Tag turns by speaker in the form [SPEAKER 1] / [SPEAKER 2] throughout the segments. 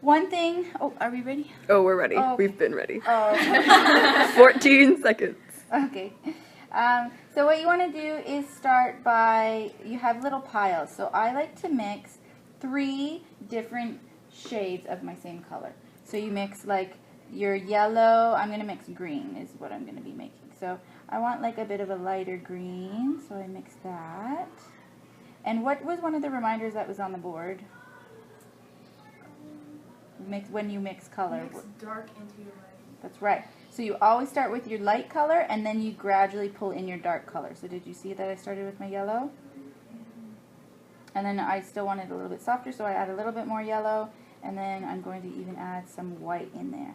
[SPEAKER 1] One thing, oh, are we ready?
[SPEAKER 2] Oh, we're ready.
[SPEAKER 1] Oh, okay.
[SPEAKER 2] We've been ready.
[SPEAKER 1] Oh,
[SPEAKER 2] 14 seconds.
[SPEAKER 1] okay. So what you want to do is start by, you have little piles. So I like to mix 3 different shades of my same color. So you mix like your yellow, I'm going to mix green is what I'm going to be making. So I want like a bit of a lighter green, so I mix that. And what was one of the reminders that was on the board? When you mix color.
[SPEAKER 3] Mix dark into your light.
[SPEAKER 1] That's right. So you always start with your light color and then you gradually pull in your dark color. So did you see that I started with my yellow? And then I still wanted a little bit softer, so I add a little bit more yellow, and then I'm going to even add some white in there.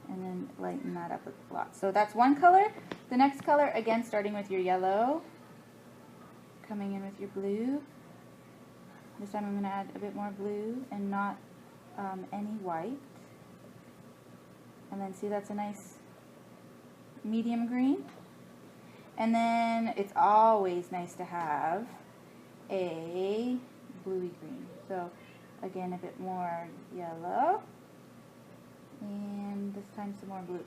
[SPEAKER 1] And then lighten that up a lot. So that's one color. The next color, again, starting with your yellow, coming in with your blue. This time I'm going to add a bit more blue and not any white. And then see, that's a nice medium green. And then it's always nice to have a bluey green. So again, a bit more yellow. And this time some more blue.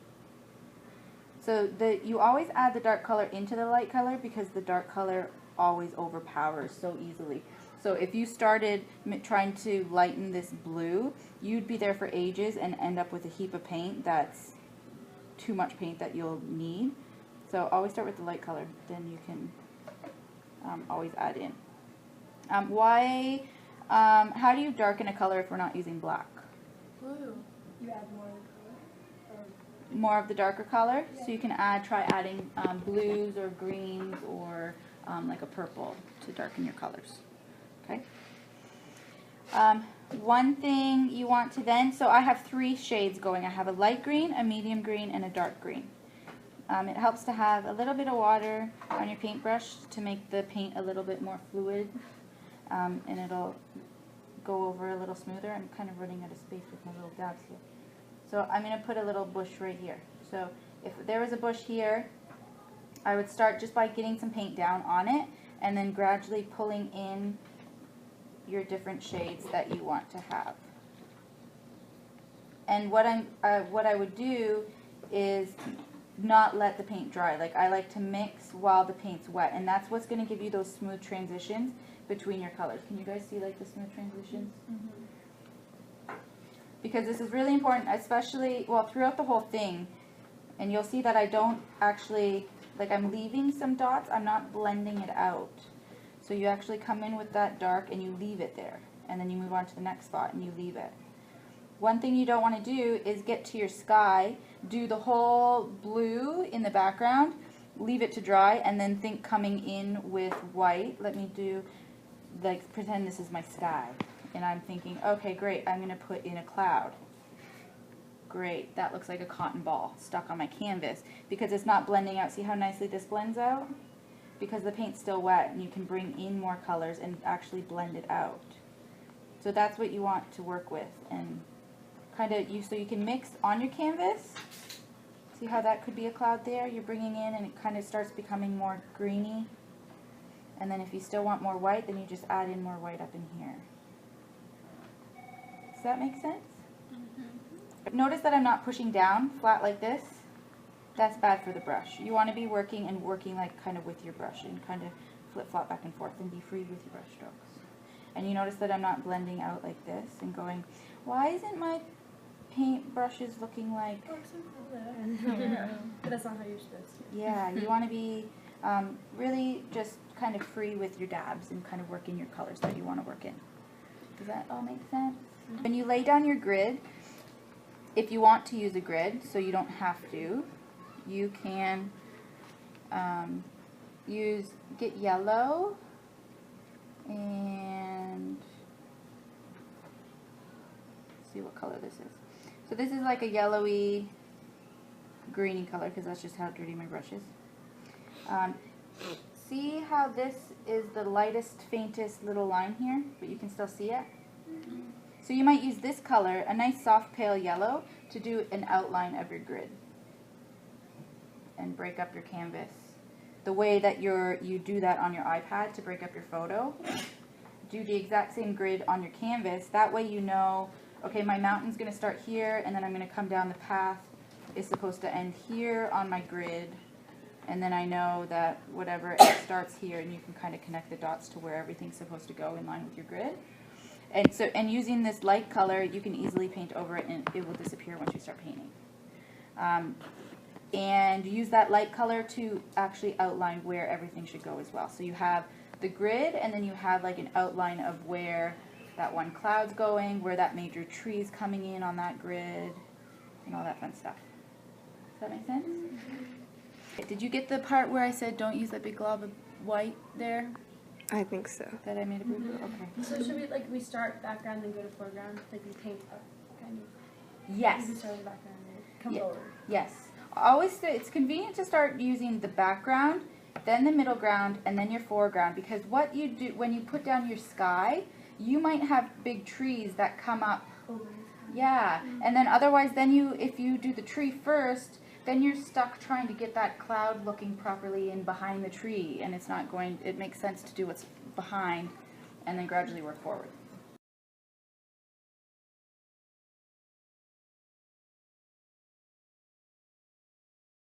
[SPEAKER 1] So you always add the dark color into the light color because the dark color always overpowers so easily. So if you started trying to lighten this blue, you'd be there for ages and end up with a heap of paint that's too much paint that you'll need. So always start with the light color, then you can always add in. How do you darken a color if we're not using black?
[SPEAKER 3] Blue. You add more of the color.
[SPEAKER 1] More of the darker color? Yeah. So you can try adding blues or greens or like a purple to darken your colors. Okay. One thing you want to then, so I have 3 shades going. I have a light green, a medium green, and a dark green. It helps to have a little bit of water on your paintbrush to make the paint a little bit more fluid, and it'll go over a little smoother. I'm kind of running out of space with my little dabs here. So I'm going to put a little bush right here. So if there was a bush here, I would start just by getting some paint down on it and then gradually pulling in your different shades that you want to have. And what I would do is not let the paint dry. Like, I like to mix while the paint's wet, and that's what's going to give you those smooth transitions between your colors. Can you guys see like the smooth transitions? Mm-hmm. Because this is really important, especially, well, throughout the whole thing. And you'll see that I don't actually, like, I'm leaving some dots, I'm not blending it out. So you actually come in with that dark and you leave it there. And then you move on to the next spot and you leave it. One thing you don't want to do is get to your sky, do the whole blue in the background, leave it to dry, and then think coming in with white. Let me do, like, pretend this is my sky. And I'm thinking, okay, great, I'm going to put in a cloud. Great, that looks like a cotton ball stuck on my canvas because it's not blending out. See how nicely this blends out? Because the paint's still wet and you can bring in more colors and actually blend it out. So that's what you want to work with, and kind of so you can mix on your canvas. See how that could be a cloud there? You're bringing in and it kind of starts becoming more greeny. And then if you still want more white, then you just add in more white up in here. Does that make sense? Mm-hmm. Notice that I'm not pushing down flat like this. That's bad for the brush. You want to be working like kind of with your brush and kind of flip-flop back and forth and be free with your brush strokes. And you notice that I'm not blending out like this and going, why isn't my paint brushes looking like...
[SPEAKER 3] Oh, it's so cool. Yeah. But that's not how you're supposed to.
[SPEAKER 1] Yeah, you want to be really just kind of free with your dabs and kind of work in your colors that you want to work in. Does that all make sense? Mm-hmm. When you lay down your grid, if you want to use a grid, so you don't have to, you can get yellow and see what color this is. So this is like a yellowy, greeny color because that's just how dirty my brush is. See how this is the lightest, faintest little line here, but you can still see it? Mm-hmm. So you might use this color, a nice soft pale yellow, to do an outline of your grid and break up your canvas. The way that you do that on your iPad to break up your photo, do the exact same grid on your canvas. That way you know, okay, my mountain's going to start here, and then I'm going to come down the path. Is supposed to end here on my grid, and then I know that whatever it starts here, and you can kind of connect the dots to where everything's supposed to go in line with your grid. And so, and using this light color, you can easily paint over it, and it will disappear once you start painting. And use that light color to actually outline where everything should go as well. So you have the grid, and then you have like an outline of where that one cloud's going, where that major tree's coming in on that grid, and all that fun stuff. Does that make sense? Did you get the part where I said don't use that big glob of white there?
[SPEAKER 2] I think so.
[SPEAKER 1] That I made a boo-boo? Okay.
[SPEAKER 3] So should we, like, we start background and go to foreground? Like we paint up, kind of?
[SPEAKER 1] Yes.
[SPEAKER 3] We start with background and come
[SPEAKER 1] Yeah.
[SPEAKER 3] forward.
[SPEAKER 1] Yes. Always, it's convenient to start using the background, then the middle ground, and then your foreground, because what you do when you put down your sky, you might have big trees that come up. Yeah, and then otherwise, then if you do the tree first, then you're stuck trying to get that cloud looking properly in behind the tree, and it's not going, it makes sense to do what's behind and then gradually work forward.